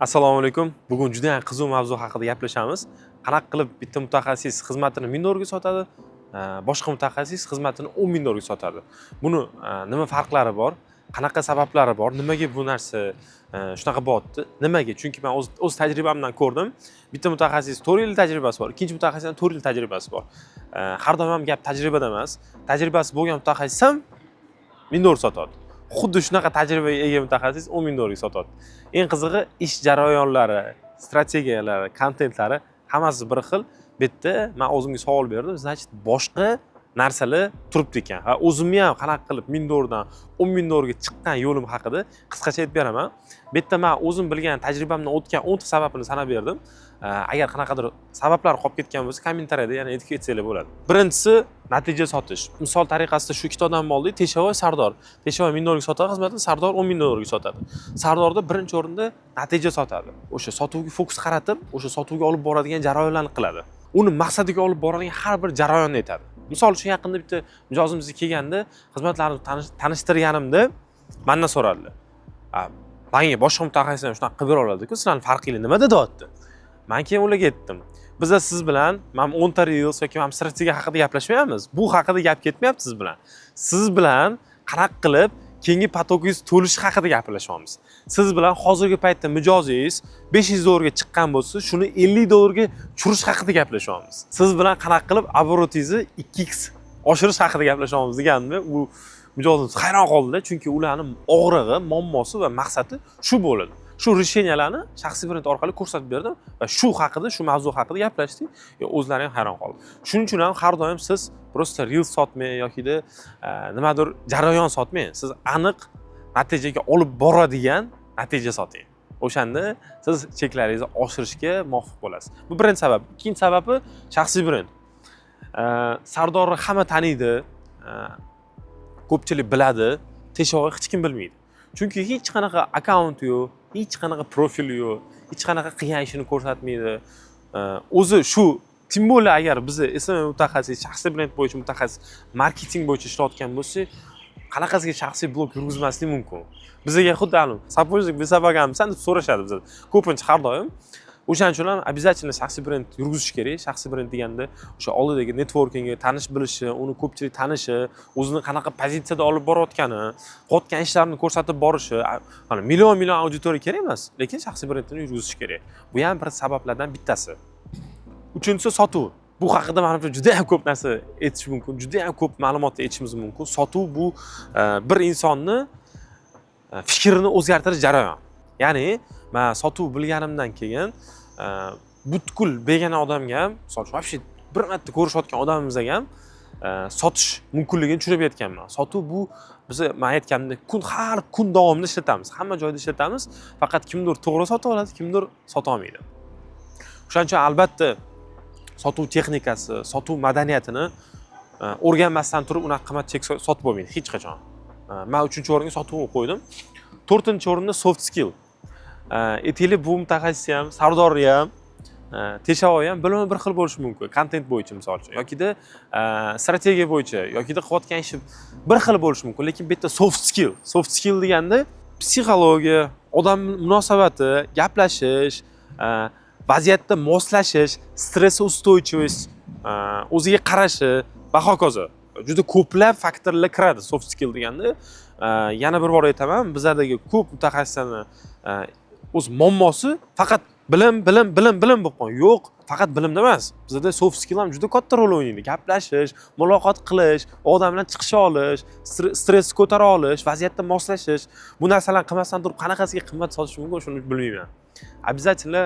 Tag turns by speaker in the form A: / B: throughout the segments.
A: Assalomu alaykum. Bugun juda ham qiziq mavzu haqida gaplashamiz. Qanaqa qilib bitta mutaxassis xizmatini 1000 dollarga sotadi, boshqa mutaxassis xizmatini 10 000 dollarga sotadi. Buni nima farqlari bor? Qanaqa sabablari bor? Nimaga bu narsa shunaqa bo'lyapti? Nimaga? Chunki men o'z tajribamdan ko'rdim. Bitta mutaxassis 4 yil tajribasi bor, ikkinchi mutaxassisning 4 yil tajribasi bor. Har doim ham gap tajribada emas. Tajribasi bo'lgan mutaxassis ham 1000 dollar sotadi. Xuddi shunaqa tajribaga ega mutaxassis 10 000 dollarga sotadi. Eng qizig'i ish jarayonlari, strategiyalari, kontentlari hammasi bir xil. Bu yerda men o'zimga savol berdim. Значит, boshqa narsalar turibdi ekan. Ha, o'zimni ham qanaqa qilib 1000 dollardan 10 000 dollarga chiqqan yo'lim haqida qisqacha aytib beraman. Bu yerda men o'zim bilgan tajribamdan o'tgan 10 ta sababini sanab berdim. Agar qanaqadir sabablar qolib ketgan bo'lsa, kommentariyada yana aytib ketsanglar bo'ladi. Birinchisi natija sotish. Misol tariqasida shu ikkita odam oldik, Teshovoy, Sardor. Teshovoy 1000 dollarga sotadi xizmatini, Sardor 10 000 dollarga sotadi. Sardorda birinchi o'rinda natija sotadi. O'sha sotuvga fokus qaratib, o'sha sotuvga olib boradigan jarayonlarni qiladi. Uni maqsadiga olib boradigan har bir jarayonni aytadi. Misol uchun yaqinda bitta mijozimizga kelganda, xizmatlarni tanishtirganimda mendan so'radilar. Menga boshqa mutaxassislar ham shunaqa qilib bera oladi-ku, sizlarning farqingiz nimada deyapti. Men keyin ularga aytdim. Biz siz bilan men 10 ta reels yoki men strategiya haqida gaplashmayapmiz. Bu haqida gap ketmayapti siz bilan. Siz bilan qanaqa qilib keyingi potokingiz to'lishi haqida gaplashyapmiz. Siz bilan hozirgi paytda mijozingiz 500 dollarga chiqqan bo'lsa, shuni 50 dollarga tushirish haqida gaplashyapmiz. Siz bilan qanaqa qilib oborotingizni 2x oshirish haqida gaplashyapmiz deganimda, u mijozimiz hayron qoldi, chunki ularning og'rig'i, muammosi va maqsadi shu bo'ladi. Shu решениyalarni shaxsiy brend orqali ko'rsatib berdim va shu haqida, shu mavzu haqida gaplashdik. O'zlari ham hayron qoldi. Shuning uchun ham har doim siz prosta reel sotmang yoki-da nimadir jarayon sotmang. Siz aniq natijaga olib boradigan natija soting. O'shanda siz cheklaringizni oshirishga muvaffaq bo'lasiz. Bu birinchi sabab. Ikkinchi sababi shaxsiy brend. Sardorni hamma taniydi, ko'pchilik biladi, Teshovoy hech kim bilmaydi. Chunki hech qanaqa akkaunt yo'q, hech qanaqa profil yo'q, hech qanaqa qilgan ishini ko'rsatmaydi. O'zi shu, tim bo'lsa agar biz SMM mutaxassis, shaxsiy brend bo'yicha mutaxassis, marketing bo'yicha ishlayotgan bo'lsak, qanaqasiga shaxsiy blog yurgizmaslik mumkin. Bizga xuddi sapojnik besabaganmisan deb so'rashadi bizdan. Ko'pincha har doim. O'shaning uchun ham обязательно shaxsiy brend yurgizish kerak. Shaxsiy brend deganda o'sha oldidagi networkingi, tanish bilishi, uni ko'pchilik tanishi, o'zini qanaqa pozitsiyada olib borayotgani, qilayotgan ishlarini ko'rsatib borishi, mana million auditoriya kerak emas, lekin shaxsiy brendni yurgizish kerak. Bu ham bir sabablardan bittasi. Uchinchisi sotuv. Bu haqida menimcha juda ham ko'p narsa aytish mumkin, juda ham ko'p ma'lumot aytishimiz mumkin. Sotuv bu bir insonni fikrini o'zgartirish jarayon. Ya'ni men sotuv bilganimdan keyin butkul begona odamga ham, misol uchun вообще bir marta ko'rishayotgan odamimizga ham sotish mumkinligini tushunib yetganman. Sotuv bu biz men aytganimdek har kun davomida ishlatamiz. Hamma joyda ishlatamiz. Faqat kimdir to'g'ri sota oladi, kimdir sota olmaydi. O'shaning uchun albatta sotuv texnikasi, sotuv madaniyatini o'rganmasdan turib unaqa qimmat chek sotib bo'lmaydi hech qachon. Men 3-o'ringa sotuvni qo'ydim. 4-o'rinda soft skill. Aytaylik, bu mutaxassis ham, Sardor ham, Teshovoy ham bilma bir xil bo'lishi mumkin. Kontent bo'yicha misol uchun yoki-da strategiya bo'yicha yoki-da qilayotgan ishi bir xil bo'lishi mumkin, lekin bu yerda soft skill. Soft skill deganda psixologiya, odam munosabati, gaplashish, vaziyatda moslashish, stress ustойчивость, o'ziga qarashi va hokazo. Juda ko'plab faktorlar kiradi soft skill deganda. Yana bir bor aytaman, bizlardagi ko'p mutaxassislarni o'z muammosi faqat bilim bo'lib qolgan. Yo'q, faqat bilimda emas. Bizda soft skill ham juda katta rol o'ynaydi. Gaplashish, muloqot qilish, odam bilan chiqisha olish, stress ko'tara olish, vaziyatda moslashish. Bu narsalarni qilmasdan turib qanaqasiga qimmat sotish mumkin, shuni bilmayman. Обязательно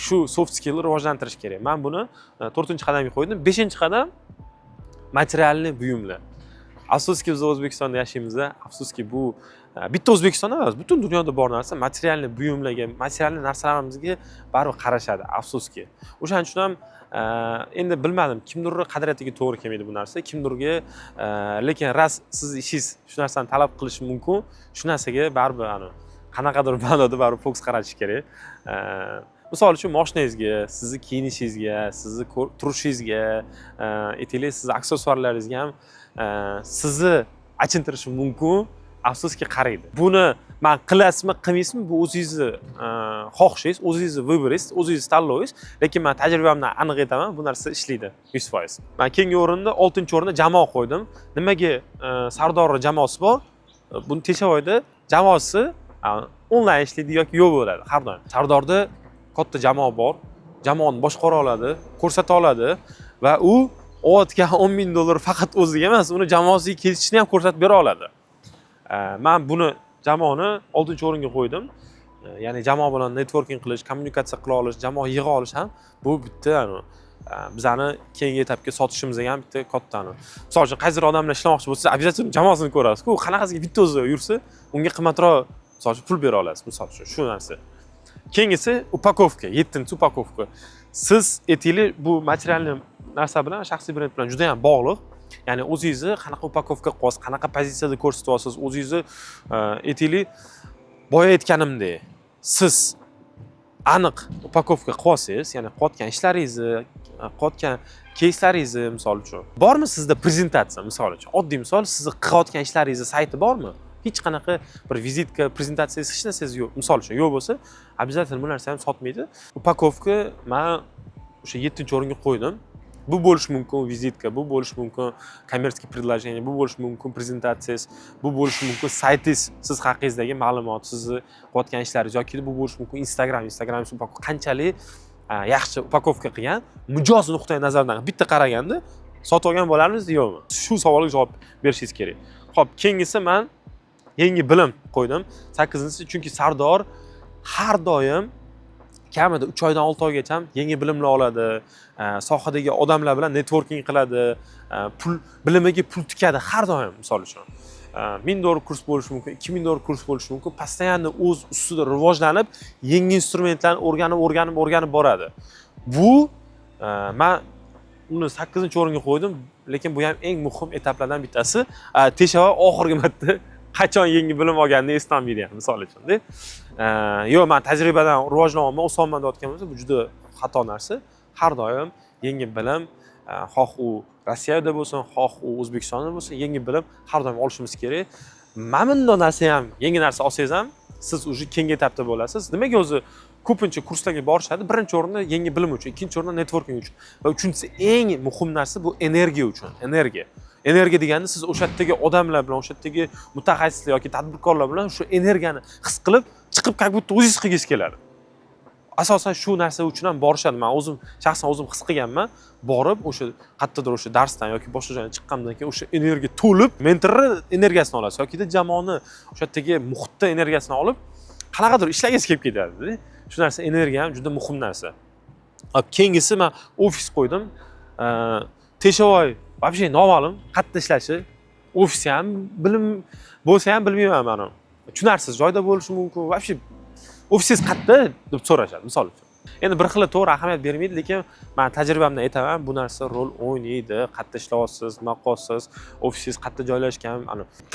A: shu soft skillni rivojlantirish kerak. Men buni 4-qadamga qo'ydim. 5-qadam materialniy buyumlar. Afsuski biz O'zbekistonda yashaymiz. Afsuski bu bitta O'zbekistonda emas, butun dunyoda bor narsa materialniy buyumlarga, materialniy narsalarimizga baribir qarashadi, afsuski. O'shaning uchun ham endi bilmadim, kimdirga qadriyatiga to'g'ri kelmaydi bu narsa, kimdirga lekin siz ishingiz shu narsani talab qilishi mumkin. Shu narsaga baribir qanaqadir ma'noda baribir fokus qaratish kerak. Misol uchun mashinangizga, sizni kiyinishingizga, sizni turishingizga, aytaylik, sizni aksessuarlaringizga ham sizni achintirishi mumkin afsuski qaraydi. Buni men qilasizmi, qilmaysizmi, bu o'zingizni xohishingiz, o'zingizni vyboringiz, o'zingiz tanlovingiz, lekin men tajribamdan aniq aytaman, bu narsa ishlaydi 100%. Men keyingi o'rinda 6-o'rinda jamoa qo'ydim. Nimaga Sardorning jamoasi bor? Buni Teshovoyda jamoasi onlayn ishlaydi yoki yo'q bo'ladi har doim. Sardorda katta jamoa bor, jamoani boshqara oladi, ko'rsata oladi va u olayotgan $10,000 faqat o'ziga emas, uni jamoasiga kelishini ham ko'rsatib bera oladi. Men buni jamoani 6-o'ringa qo'ydim. Ya'ni jamoa bilan networking qilish, kommunikatsiya qila olish, jamoa yig'a olish ham bu bitta bizani keyingi etapga sotishimizga ham bitta katta. Misol uchun qaysidir odamlar ishlamoqchi bo'lsa, обязательно jamoasini ko'rasiz-ku. Qanaqasiga bitta o'zi yursa, unga qimmatroq misol uchun pul bera olasiz, misol uchun shu narsa. Keyingisi upakovka, 7-upakovka. Siz aytaylik, bu materialniy narsa bilan, shaxsiy brend bilan juda ham bog'liq. Ya'ni o'zingizni qanaqa upakovka qilyapsiz, qanaqa pozitsiyada ko'rsatyapsiz, o'zingizni aytaylik, boya aytganimdek, siz aniq upakovka qilyapsiz, ya'ni qilayotgan ishlaringizni, qilayotgan keyslaringizni misol uchun. Bormi sizda prezentatsiya, misol uchun? Oddiy misol, sizni qilayotgan ishlaringizni sayti bormi? Hech qanaqa bir vizitka, prezentatsiyasi hech narsangiz yo'q. Misol uchun yo'q bo'lsa, обязательно bu narsa ham sotmaydi. Upakovka men o'sha 7-o'ringa qo'ydim. Bu bo'lishi mumkin vizitka, bu bo'lishi mumkin kommersiy предложение, bu bo'lishi mumkin prezentatsiyangiz, bu bo'lishi mumkin saytingiz, siz haqingizdagi ma'lumot, sizni qilayotgan ishlaringiz yoki bu bo'lishi mumkin Instagram qanchalik yaxshi upakovka qilgan, mijoz nuqtai nazaridan bitta qaraganda sotib olgan bo'larmizmi yo'qmi? Shu savolga javob berishingiz kerak. Xo'p, keyingisi men yangi bilim qo'ydim. 8-inchisi, chunki Sardor har doim kamida 3 oydan 6 oygacha yangi bilimlar oladi, sohadagi odamlar bilan networking qiladi, bilimiga pul tikadi har doim, misol uchun. $1000 kurs bo'lishi mumkin, $2000 kurs bo'lishi mumkin. Постоянно o'z ustida rivojlanib, yangi instrumentlarni o'rganib boradi. Bu men uni 8-o'ringa qo'ydim, lekin bu ham eng muhim etaplardan bittasi. Teshova oxirgi marta qachon yangi bilim olganini eslolmaydi ham, misol uchun-da. Yo'q, men tajribadan rivojlanyapman, o'sonman deyotgan bo'lsa, bu juda xato narsa. Har doim yangi bilim, xoh u Rossiyada bo'lsin, xoh u O'zbekistonda bo'lsin, yangi bilim har doim olishimiz kerak. Mana bunday narsa ham, yangi narsa olsangiz ham, siz уже keyingi etapda bo'lasiz. Nimaga o'zi ko'pincha kurslarga borishadi? Birinchi o'rinda yangi bilim uchun, ikkinchi o'rinda networking uchun va uchinchisi eng muhim narsa bu energiya uchun. Energiya deganda siz o'sha yerdagi odamlar bilan, o'sha yerdagi mutaxassislar yoki tadbirkorlar bilan shu energiyani his qilib, chiqib как будто o'zingiz qilgingiz keladi. Asosan shu narsa uchun ham borishadi. Men o'zim shaxsan his qilganman. Borib o'sha qayerdadir o'sha darsdan yoki boshqa joydan chiqqandan keyin o'sha energiya to'lib, mentorning energiyasini olasiz yoki jamoani o'sha yerdagi muhitda energiyasini olib, qanaqadir ishlagingiz kelib ketadi. Shu narsa energiya ham juda muhim narsa. Keyingisi men ofis qo'ydim. Teshovoy вообще noma'lum qayerda ishlashi, ofis ham bilim bo'lsa ham bilmayman men uni. Tushunarsiz joyda bo'lishi mumkin. Вообще ofisingiz qayerda deb so'rashadi, misol uchun. Endi bir xil to'g'ri ahamiyat bermaydi, lekin men tajribamdan aytaman, bu narsa rol o'ynaydi. Qayerda ishlayapsiz, nima qilyapsiz, ofisingiz qayerda joylashgan,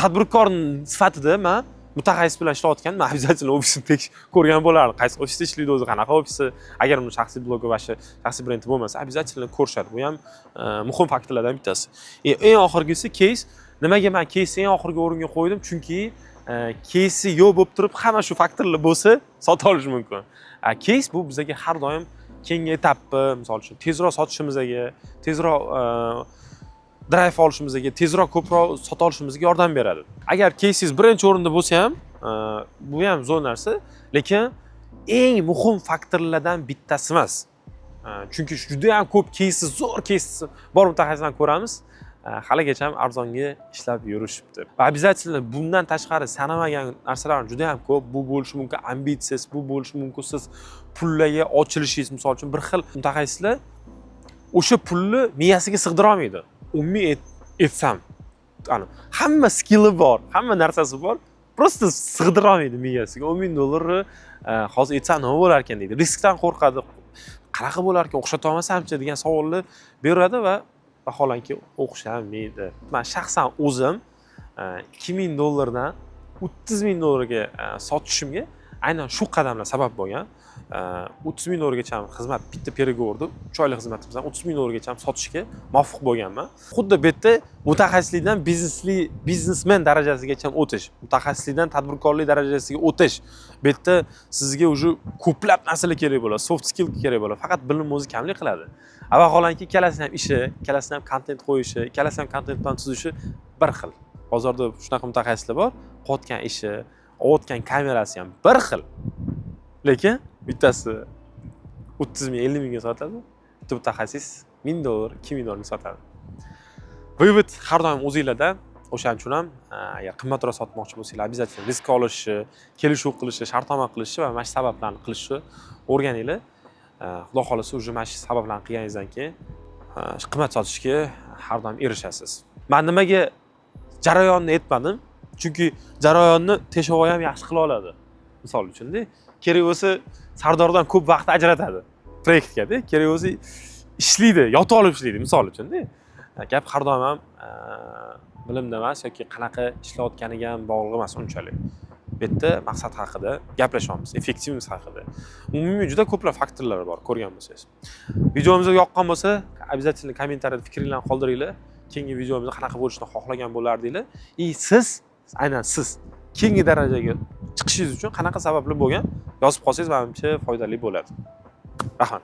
A: tadbirkor sifatida men mutaxassis bilan ishlayotgan, men обязательно ofisini ko'rgan bo'lardim. Qaysi ofisda ishlaydi o'zi, qanaqa ofisi, agar uni shaxsiy blogi va shaxsiy brendi bo'lmasa, обязательно ko'rishadi. Bu ham muhim faktorlardan bittasi. Eng oxirgisi case. Nimaga men case eng oxirgi o'ringa qo'ydim? Chunki case yo'q bo'lib turib, hamma shu faktorlar bo'lsa, sota olish mumkin. Case bu bizga har doim keyingi etapni, misol uchun, tezroq sotishimizga, tezroq drive olishimizga, tezroq ko'proq sota olishimizga yordam beradi. Agar case'ingiz birinchi o'rinda bo'lsa ham, bu ham zo'r narsa, lekin eng muhim faktorlardan bittasi emas. Chunki juda ham ko'p case, zo'r case bor mutaxassislarni ko'ramiz. Haligacha ham arzonga ishlab yurishibdi. Va обязательно bundan tashqari sanamagan narsalar juda ham ko'p. Bu bo'lishi mumkin ambitsiyasiz, bu bo'lishi mumkin siz pullarga ochilishingiz, misol uchun bir xil mutaxassislar o'sha pulni miyasiga sig'dira olmaydi. Umumiy aytsam, hamma skilli bor, hamma narsasi bor, просто sig'dira olmaydi miyasiga. $10,000 hozir aytsam nima bo'lar ekan deydi. Riskdan qo'rqadi. Qanaqa bo'lar ekan, o'xshata olmasam-chi degan savolni beradi va vaholanki o'xshamaydi. Men shaxsan o'zim $2,000 dan $30,000 ga sotishimga aynan shu qadamlar sabab bo'lgan. 30 ming dollargacha xizmat bitta переговорda 3 oylik xizmatimizdan 30 ming dollargacha sotishga muvaffaq bo'lganman. Xuddi bu yerda mutaxassislikdan biznesmen darajasigacha o'tish, mutaxassislikdan tadbirkorlik darajasiga o'tish. Bu yerda sizga уже ko'plab narsalar kerak bo'ladi, soft skill kerak bo'ladi. Faqat bilim o'zi kamlik qiladi. Vaholanki ikkalasini ham ishi, ikkalasini ham kontent qo'yishi, ikkalasini ham kontent plan tuzishi bir xil. Bozorda shunaqa mutaxassislar bor, qotgan ishi, olayotgan kamerasi ham bir xil. Lekin bittasi 30 ming, 50 mingga sotadi, bitta mutaxassis 1000 dollar, 2000 dollarga sotadi. Vывод har doim o'zingizlardan. O'shaning uchun ham agar qimmatroq sotmoqchi bo'lsanglar, обязательно risk olishni, kelishuv qilishni, shartnoma qilishni va mana shu sabablarni qilishni o'rganinglar. Xudo xolasa уже mana shu sabablarni qilganingizdan keyin qimmat sotishga har doim erishasiz. Men nimaga jarayonni aytmadim? Chunki jarayonni Teshovoy ham yaxshi qila oladi. Misol uchun-da, kerak bo'lsa Sardordan ko'p vaqt ajratadi proyektga-da, kerak bo'lsa ishlaydi, yotib olib ishlaydi, misol uchun-da. Gap har doim ham bilimda emas yoki qanaqa ishlayotganiga ham bog'liq emas unchalik. Bu yerda maqsad haqida gaplashamiz, effektivность haqida. Umumiy juda ko'plab faktorlar bor, ko'rgan bo'lsangiz. Videomiz yoqqan bo'lsa, обязательно kommentariyada fikringizni qoldiringlar. Keyingi videomiz qanaqa bo'lishini xohlagan bo'lardinglar. Siz, aynan siz keyingi darajaga chiqishingiz uchun qanaqa sabablar bo'lgan yozib qolsangiz, menimcha foydali bo'ladi. Rahmat.